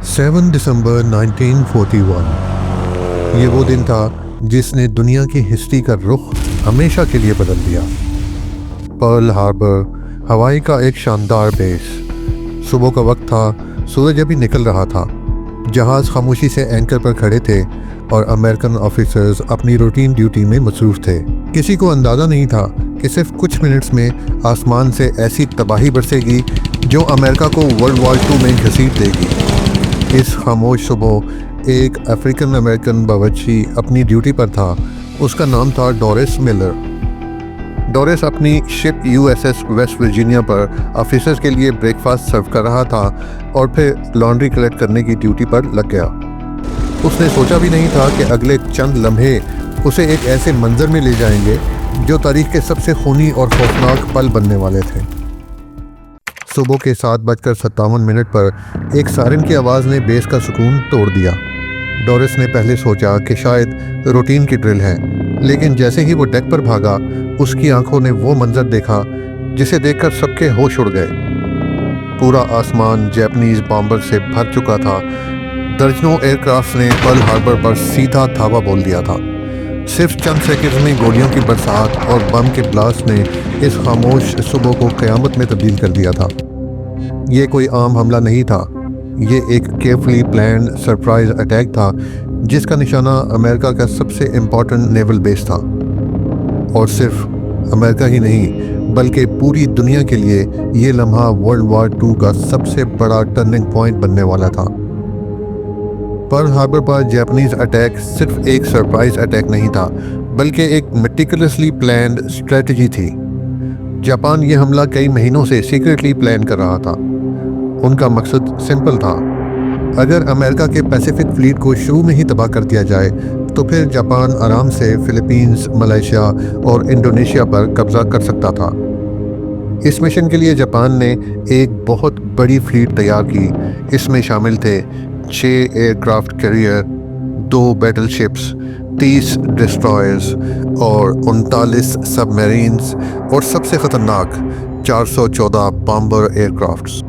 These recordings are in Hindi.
7 दिसंबर 1941 ये वो दिन था जिसने दुनिया की हिस्ट्री का रुख हमेशा के लिए बदल दिया। पर्ल हार्बर हवाई का एक शानदार बेस। सुबह का वक्त था, सूरज अभी निकल रहा था। जहाज़ खामोशी से एंकर पर खड़े थे और अमेरिकन ऑफिसर्स अपनी रूटीन ड्यूटी में मसरूफ थे। किसी को अंदाज़ा नहीं था कि सिर्फ कुछ मिनट्स में आसमान से ऐसी तबाही बरसेगी जो अमेरिका को वर्ल्ड वॉर 2 में घसीट देगी। इस खामोश सुबह एक अफ्रीकन अमेरिकन बावर्ची अपनी ड्यूटी पर था। उसका नाम था डोरिस मिलर। डोरिस अपनी शिप USS वेस्ट वर्जीनिया पर ऑफिसर्स के लिए ब्रेकफास्ट सर्व कर रहा था और फिर लॉन्ड्री कलेक्ट करने की ड्यूटी पर लग गया। उसने सोचा भी नहीं था कि अगले चंद लम्हे उसे एक ऐसे मंजर में ले जाएंगे जो तारीख के सबसे खूनी और खौफनाक पल बनने वाले थे। सुबह के 7:57 पर एक सायरन की आवाज़ ने बेस का सुकून तोड़ दिया। डोरिस ने पहले सोचा कि शायद रूटीन की ड्रिल है, लेकिन जैसे ही वो डेक पर भागा उसकी आंखों ने वो मंजर देखा जिसे देखकर सबके होश उड़ गए। पूरा आसमान जैपनीज बॉम्बर से भर चुका था। दर्जनों एयरक्राफ्ट ने पर्ल हार्बर पर सीधा धावा बोल दिया था। सिर्फ चंद सेकंड्स में गोलियों की बरसात और बम के ब्लास्ट ने इस खामोश सुबह को क़यामत में तब्दील कर दिया था। ये कोई आम हमला नहीं था, ये एक केयरफुली प्लान्ड सरप्राइज अटैक था जिसका निशाना अमेरिका का सबसे इम्पोर्टेंट नेवल बेस था। और सिर्फ अमेरिका ही नहीं बल्कि पूरी दुनिया के लिए ये लम्हा वर्ल्ड वॉर 2 का सबसे बड़ा टर्निंग पॉइंट बनने वाला था। पर्ल हार्बर पर जापानीज अटैक सिर्फ एक सरप्राइज अटैक नहीं था, बल्कि एक मेटिकुलसली प्लान्ड स्ट्रेटजी थी। जापान ये हमला कई महीनों से सीक्रेटली प्लान कर रहा था। उनका मकसद सिंपल था, अगर अमेरिका के पैसिफिक फ्लीट को शुरू में ही तबाह कर दिया जाए तो फिर जापान आराम से फिलीपींस, मलेशिया और इंडोनेशिया पर कब्जा कर सकता था। इस मिशन के लिए जापान ने एक बहुत बड़ी फ्लीट तैयार की। इसमें शामिल थे 6 एयरक्राफ्ट कैरियर, 2 बैटलशिप्स, 30 डिस्ट्रॉयर्स और 39 सबमरीन्स और सबसे ख़तरनाक 414 बॉम्बर एयरक्राफ्ट्स।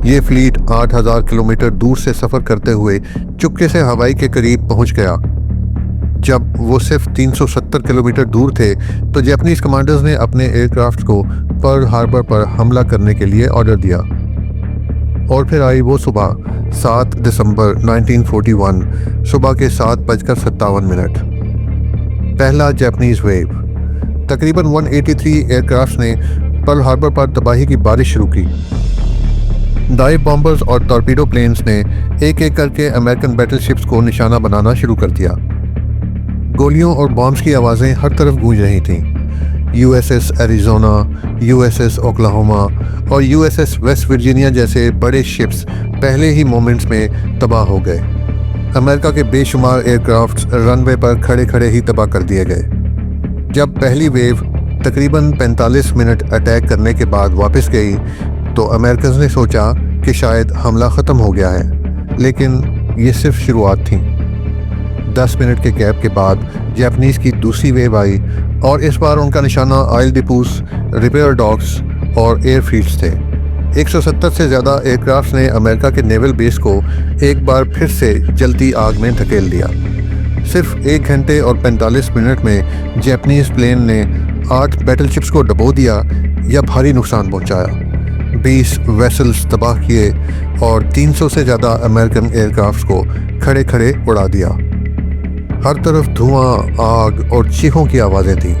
ये फ्लीट 8000 किलोमीटर दूर से सफ़र करते हुए चुपके से हवाई के करीब पहुंच गया। जब वो सिर्फ 370 किलोमीटर दूर थे तो जापानीज कमांडर्स ने अपने एयरक्राफ्ट को पर्ल हार्बर पर हमला करने के लिए ऑर्डर दिया। और फिर आई वो सुबह 7 दिसंबर 1941 सुबह के 7:57। पहला जापानीज वेव। तकरीबन 183 एयरक्राफ्ट ने पर्ल हार्बर पर तबाही की बारिश शुरू की। डाइव बॉम्बर्स और टॉर्पीडो प्लेन्स ने एक एक करके अमेरिकन बैटलशिप्स को निशाना बनाना शुरू कर दिया। गोलियों और बॉम्ब्स की आवाज़ें हर तरफ गूंज रही थीं। USS एरिज़ोना, USS ओक्लाहोमा और USS वेस्ट वर्जीनिया जैसे बड़े शिप्स पहले ही मोमेंट्स में तबाह हो गए। अमेरिका के बेशुमार एयरक्राफ्ट रनवे पर खड़े खड़े ही तबाह कर दिए गए। जब पहली वेव तकरीबन 45 मिनट अटैक करने के बाद वापस गई तो अमेरिकन ने सोचा कि शायद हमला ख़त्म हो गया है, लेकिन ये सिर्फ शुरुआत थी। 10 मिनट के गैप के बाद जापानीज़ की दूसरी वेव आई और इस बार उनका निशाना ऑयल डिपोस, रिपेयर डॉक्स और एयरफील्ड्स थे। 170 से ज़्यादा एयरक्राफ्ट ने अमेरिका के नेवल बेस को एक बार फिर से जलती आग में धकेल दिया। सिर्फ 1 घंटे और 45 मिनट में जापानीज़ प्लेन ने 8 बैटलशिप्स को डबो दिया या भारी नुकसान पहुंचाया। 20 वेसल्स तबाह किए और 300 से ज़्यादा अमेरिकन एयरक्राफ्ट को खड़े खड़े उड़ा दिया। हर तरफ धुआं, आग और चीखों की आवाज़ें थीं।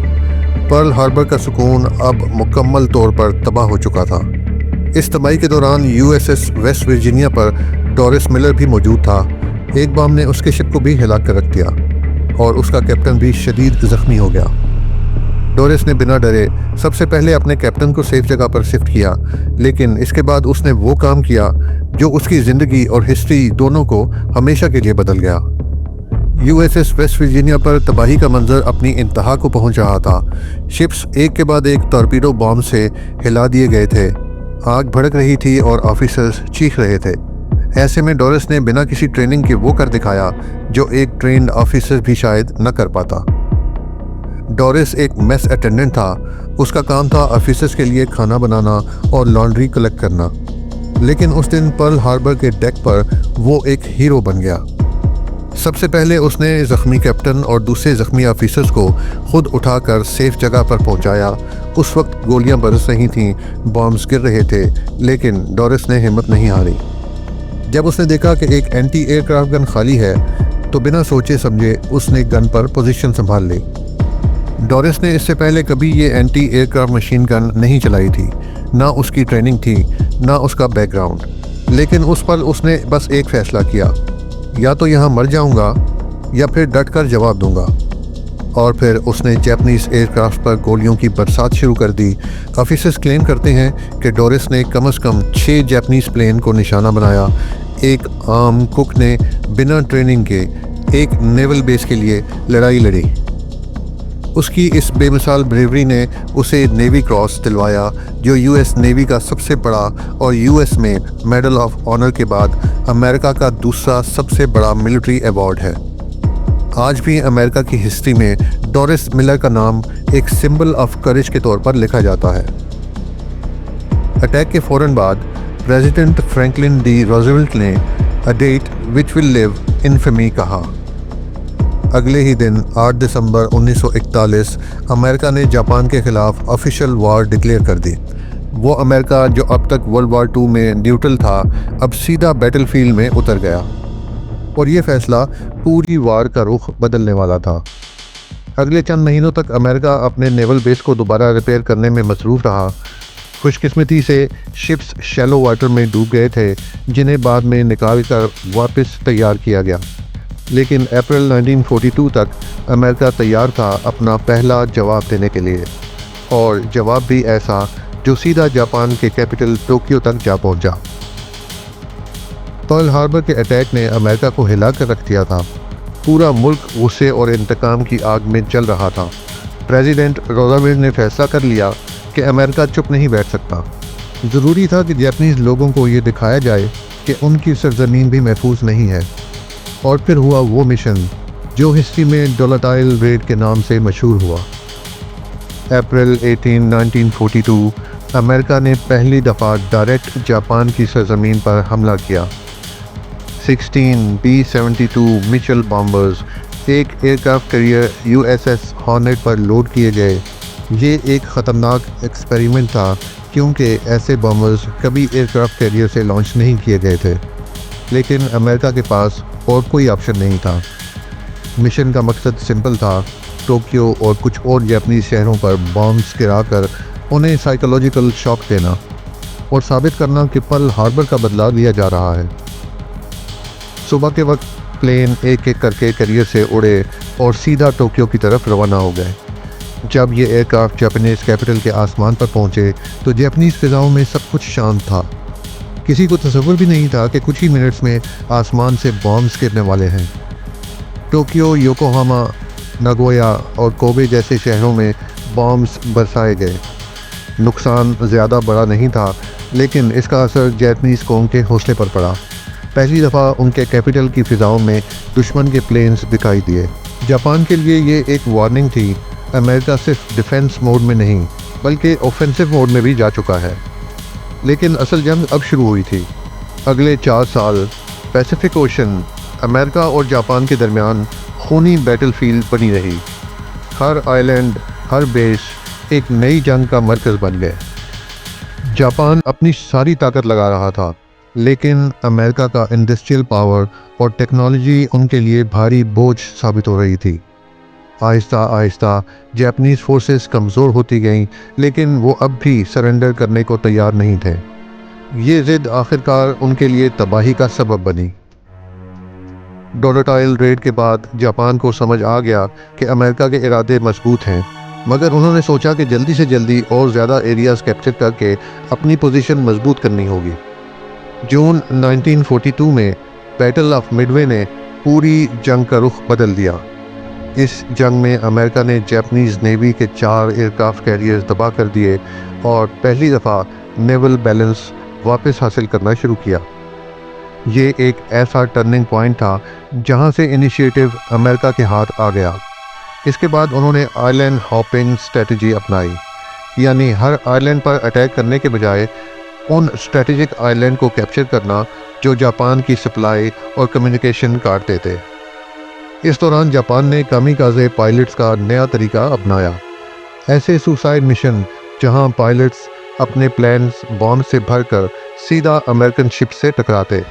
पर्ल हार्बर का सुकून अब मुकम्मल तौर पर तबाह हो चुका था। इस तबाही के दौरान USS वेस्ट वर्जीनिया पर डोरिस मिलर भी मौजूद था। एक बम ने उसके शिप को भी हिला कर रख दिया और उसका कैप्टन भी शदीद ज़ख्मी हो गया। डोरिस ने बिना डरे सबसे पहले अपने कैप्टन को सेफ जगह पर शिफ्ट किया, लेकिन इसके बाद उसने वो काम किया जो उसकी ज़िंदगी और हिस्ट्री दोनों को हमेशा के लिए बदल गया। USS वेस्ट वर्जीनिया पर तबाही का मंजर अपनी इंतहा को पहुंच रहा था। शिप्स एक के बाद एक टॉर्पीडो बॉम्ब से हिला दिए गए थे। आग भड़क रही थी और ऑफिसर्स चीख रहे थे। ऐसे में डोरिस ने बिना किसी ट्रेनिंग के वो कर दिखाया जो एक ट्रेन्ड ऑफिसर भी शायद न कर पाता। डोरिस एक मेस अटेंडेंट था। उसका काम था ऑफिसर्स के लिए खाना बनाना और लॉन्ड्री कलेक्ट करना। लेकिन उस दिन पर्ल हार्बर के डेक पर वो एक हीरो बन गया। सबसे पहले उसने ज़ख्मी कैप्टन और दूसरे ज़ख्मी ऑफिसर्स को खुद उठाकर सेफ जगह पर पहुंचाया। उस वक्त गोलियां बरस रही थीं, बॉम्ब्स गिर रहे थे, लेकिन डोरिस ने हिम्मत नहीं हारी। जब उसने देखा कि एक एंटी एयरक्राफ्ट गन खाली है तो बिना सोचे समझे उसने गन पर पोजीशन संभाल ली। डोरिस ने इससे पहले कभी ये एंटी एयरक्राफ्ट मशीन गन नहीं चलाई थी, ना उसकी ट्रेनिंग थी, ना उसका बैकग्राउंड। लेकिन उस पर उसने बस एक फ़ैसला किया, या तो यहाँ मर जाऊँगा या फिर डट कर जवाब दूँगा। और फिर उसने जापानीज़ एयरक्राफ्ट पर गोलियों की बरसात शुरू कर दी। ऑफिसर्स क्लेम करते हैं कि डोरिस ने कम से कम 6 जापानीज़ प्लेन को निशाना बनाया। एक आम कुक ने बिना ट्रेनिंग के एक नेवल बेस के लिए लड़ाई लड़ी। उसकी इस बेमिसाल ब्रेवरी ने उसे नेवी क्रॉस दिलवाया, जो यूएस नेवी का सबसे बड़ा और यूएस में मेडल ऑफ ऑनर के बाद अमेरिका का दूसरा सबसे बड़ा मिलिट्री अवार्ड है। आज भी अमेरिका की हिस्ट्री में डोरिस मिलर का नाम एक सिंबल ऑफ करेज के तौर पर लिखा जाता है। अटैक के फ़ौरन बाद प्रेसिडेंट फ्रैंकलिन डी रूजवेल्ट ने a date which will live infamy कहा। अगले ही दिन 8 दिसंबर 1941 अमेरिका ने जापान के खिलाफ ऑफिशियल वॉर डिक्लेयर कर दी। वो अमेरिका जो अब तक वर्ल्ड वॉर 2 में न्यूट्रल था, अब सीधा बैटलफील्ड में उतर गया, और ये फैसला पूरी वार का रुख बदलने वाला था। अगले चंद महीनों तक अमेरिका अपने नेवल बेस को दोबारा रिपेयर करने में मसरूफ़ रहा। खुशकिस्मती से शिप्स शैलो वाटर में डूब गए थे, जिन्हें बाद में निकाल कर वापस तैयार किया गया। लेकिन अप्रैल 1942 तक अमेरिका तैयार था अपना पहला जवाब देने के लिए, और जवाब भी ऐसा जो सीधा जापान के कैपिटल टोक्यो तक जा पहुंचा। पर्ल हार्बर के अटैक ने अमेरिका को हिला कर रख दिया था। पूरा मुल्क गुस्से और इंतकाम की आग में जल रहा था। प्रेसिडेंट रूजवेल्ट ने फैसला कर लिया कि अमेरिका चुप नहीं बैठ सकता। ज़रूरी था कि जापानीज़ लोगों को ये दिखाया जाए कि उनकी सरजमीन भी महफूज नहीं है। और फिर हुआ वो मिशन जो हिस्ट्री में डोलाटाइल रेड के नाम से मशहूर हुआ। अप्रैल 18, 1942 अमेरिका ने पहली दफ़ा डायरेक्ट जापान की सरजमीन पर हमला किया। 16 B-72 मिचेल बॉम्बर्स एक एयरक्राफ्ट कैरियर USS हॉर्नेट पर लोड किए गए। ये एक ख़तरनाक एक्सपेरिमेंट था, क्योंकि ऐसे बॉम्बर्स कभी एयरक्राफ्ट कैरियर से लॉन्च नहीं किए गए थे। लेकिन अमेरिका के पास और कोई ऑप्शन नहीं था। मिशन का मकसद सिंपल था, टोक्यो और कुछ और जापानी शहरों पर बॉम्ब्स गिराकर उन्हें साइकोलॉजिकल शॉक देना और साबित करना कि पर्ल हार्बर का बदला लिया जा रहा है। सुबह के वक्त प्लेन एक एक करके कैरियर से उड़े और सीधा टोक्यो की तरफ रवाना हो गए। जब ये एयरक्राफ्ट जापानीज़ कैपिटल के आसमान पर पहुंचे तो जापानीज़ फ़िज़ाओं में सब कुछ शांत था। किसी को तसव्वुर भी नहीं था कि कुछ ही मिनट्स में आसमान से बॉम्ब्स गिरने वाले हैं। टोक्यो, योकोहामा, नागोया और कोबे जैसे शहरों में बॉम्ब्स बरसाए गए। नुकसान ज़्यादा बड़ा नहीं था, लेकिन इसका असर जापानीज़ कौम के हौसले पर पड़ा। पहली दफ़ा उनके कैपिटल की फ़िज़ाओं में दुश्मन के प्लेन्स दिखाई दिए। जापान के लिए ये एक वार्निंग थी, अमेरिका सिर्फ डिफेंस मोड में नहीं बल्कि ऑफेंसिव मोड में भी जा चुका है। लेकिन असल जंग अब शुरू हुई थी। अगले 4 साल पैसिफिक ओशन अमेरिका और जापान के दरमियान खूनी बैटलफील्ड बनी रही। हर आइलैंड, हर बेस एक नई जंग का मरकज़ बन गए। जापान अपनी सारी ताकत लगा रहा था, लेकिन अमेरिका का इंडस्ट्रियल पावर और टेक्नोलॉजी उनके लिए भारी बोझ साबित हो रही थी। आहिस्ता आहिस्ता जापानीज़ फोर्सेस कमज़ोर होती गईं, लेकिन वो अब भी सरेंडर करने को तैयार नहीं थे। ये ज़िद आखिरकार उनके लिए तबाही का सबब बनी। डोलाटाइल रेड के बाद जापान को समझ आ गया कि अमेरिका के इरादे मजबूत हैं, मगर उन्होंने सोचा कि जल्दी से जल्दी और ज़्यादा एरियाज़ कैप्चर करके अपनी पोजीशन मजबूत करनी होगी। जून 1942 में बैटल ऑफ मिडवे ने पूरी जंग का रुख बदल दिया। इस जंग में अमेरिका ने जापानीज़ नेवी के 4 एयरक्राफ्ट कैरियर्स तबाह कर दिए और पहली दफ़ा नेवल बैलेंस वापस हासिल करना शुरू किया। ये एक ऐसा टर्निंग पॉइंट था जहां से इनिशिएटिव अमेरिका के हाथ आ गया। इसके बाद उन्होंने आइलैंड हॉपिंग स्ट्रेटजी अपनाई, यानी हर आइलैंड पर अटैक करने के बजाय उन स्ट्रेटेजिक आइलैंड को कैप्चर करना जो जापान की सप्लाई और कम्युनिकेशन काटते थे। इस दौरान जापान ने कामिकाज़े पायलट्स का नया तरीका अपनाया। ऐसे सुसाइड मिशन जहां पायलट्स अपने प्लेन्स बॉम्ब से भरकर सीधा अमेरिकन शिप से टकराते।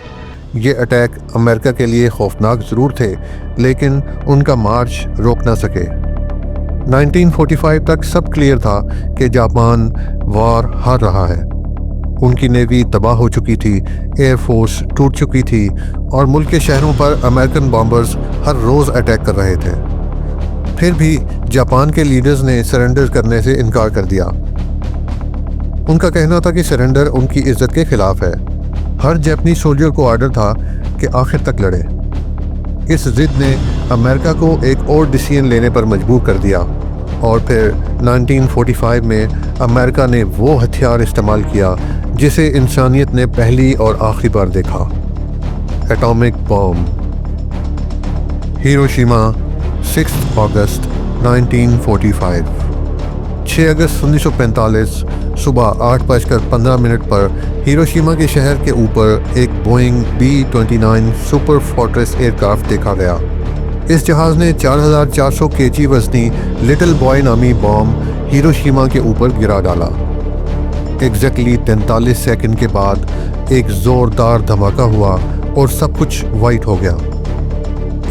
ये अटैक अमेरिका के लिए खौफनाक ज़रूर थे, लेकिन उनका मार्च रोक ना सके। 1945 तक सब क्लियर था कि जापान वॉर हार रहा है। उनकी नेवी तबाह हो चुकी थी, एयरफोर्स टूट चुकी थी और मुल्क के शहरों पर अमेरिकन बॉम्बर्स हर रोज़ अटैक कर रहे थे। फिर भी जापान के लीडर्स ने सरेंडर करने से इनकार कर दिया। उनका कहना था कि सरेंडर उनकी इज्जत के खिलाफ है। हर जापानी सोल्जर को ऑर्डर था कि आखिर तक लड़े। इस जिद ने अमेरिका को एक और डिसीजन लेने पर मजबूर कर दिया और फिर 1945 में अमेरिका ने वो हथियार इस्तेमाल किया जिसे इंसानियत ने पहली और आखिरी बार देखा, एटॉमिक बॉम्ब। हिरोशिमा, 6 अगस्त 1945। 6 अगस्त 1945 सुबह 8:15 पर हिरोशिमा के शहर के ऊपर एक Boeing B-29 super fortress aircraft देखा गया। इस जहाज़ ने 4400 kg वजनी लिटिल बॉय नामी बॉम्ब हिरोशिमा के ऊपर गिरा डाला। एग्जैक्टली 43 सेकंड के बाद एक ज़ोरदार धमाका हुआ और सब कुछ वाइट हो गया।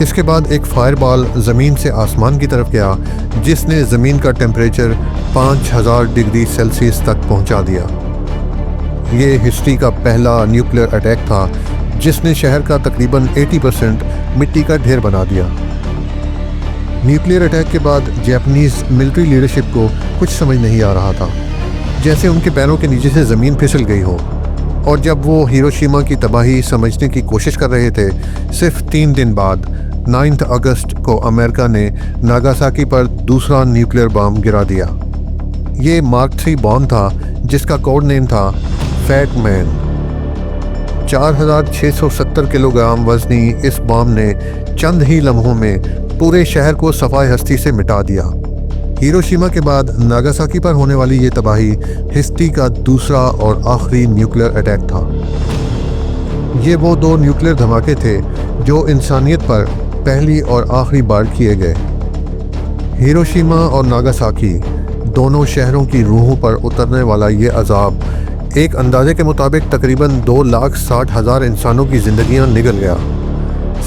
इसके बाद एक फायरबॉल ज़मीन से आसमान की तरफ गया, जिसने ज़मीन का टेम्परेचर 5000 डिग्री सेल्सियस तक पहुंचा दिया। ये हिस्ट्री का पहला न्यूक्लियर अटैक था जिसने शहर का तकरीबन 80% मिट्टी का ढेर बना दिया। न्यूक्लियर अटैक के बाद जापानीज़ मिलिट्री लीडरशिप को कुछ समझ नहीं आ रहा था, जैसे उनके पैरों के नीचे से ज़मीन फिसल गई हो। और जब वो हिरोशिमा की तबाही समझने की कोशिश कर रहे थे, सिर्फ 3 दिन बाद 9 अगस्त को अमेरिका ने नागासाकी पर दूसरा न्यूक्लियर बम गिरा दिया। ये मार्क 3 बॉम्ब था जिसका कोड नेम था फैट मैन। 4670 किलोग्राम वजनी इस बॉम्ब ने चंद ही लम्हों में पूरे शहर को सफाई हस्ती से मिटा दिया। हिरोशिमा के बाद नागासाकी पर होने वाली ये तबाही हिस्ट्री का दूसरा और आखिरी न्यूक्लियर अटैक था। ये वो 2 न्यूक्लियर धमाके थे जो इंसानियत पर पहली और आखिरी बार किए गए। हिरोशिमा और नागासाकी दोनों शहरों की रूहों पर उतरने वाला ये अजाब एक अंदाजे के मुताबिक तकरीबन 2,60,000 इंसानों की ज़िंदगियां निगल गया।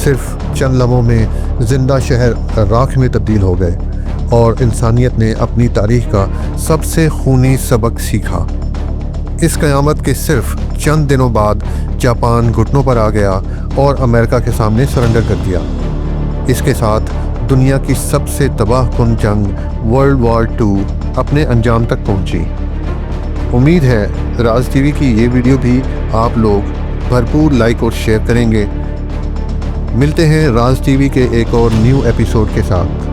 सिर्फ चंद लम्हों में जिंदा शहर राख में तब्दील हो गए और इंसानियत ने अपनी तारीख का सबसे खूनी सबक सीखा। इस क़यामत के सिर्फ चंद दिनों बाद जापान घुटनों पर आ गया और अमेरिका के सामने सरेंडर कर दिया। इसके साथ दुनिया की सबसे तबाहकुन जंग वर्ल्ड वॉर 2 अपने अंजाम तक पहुंची। उम्मीद है राज टीवी की ये वीडियो भी आप लोग भरपूर लाइक और शेयर करेंगे। मिलते हैं राज टीवी के एक और न्यू एपिसोड के साथ।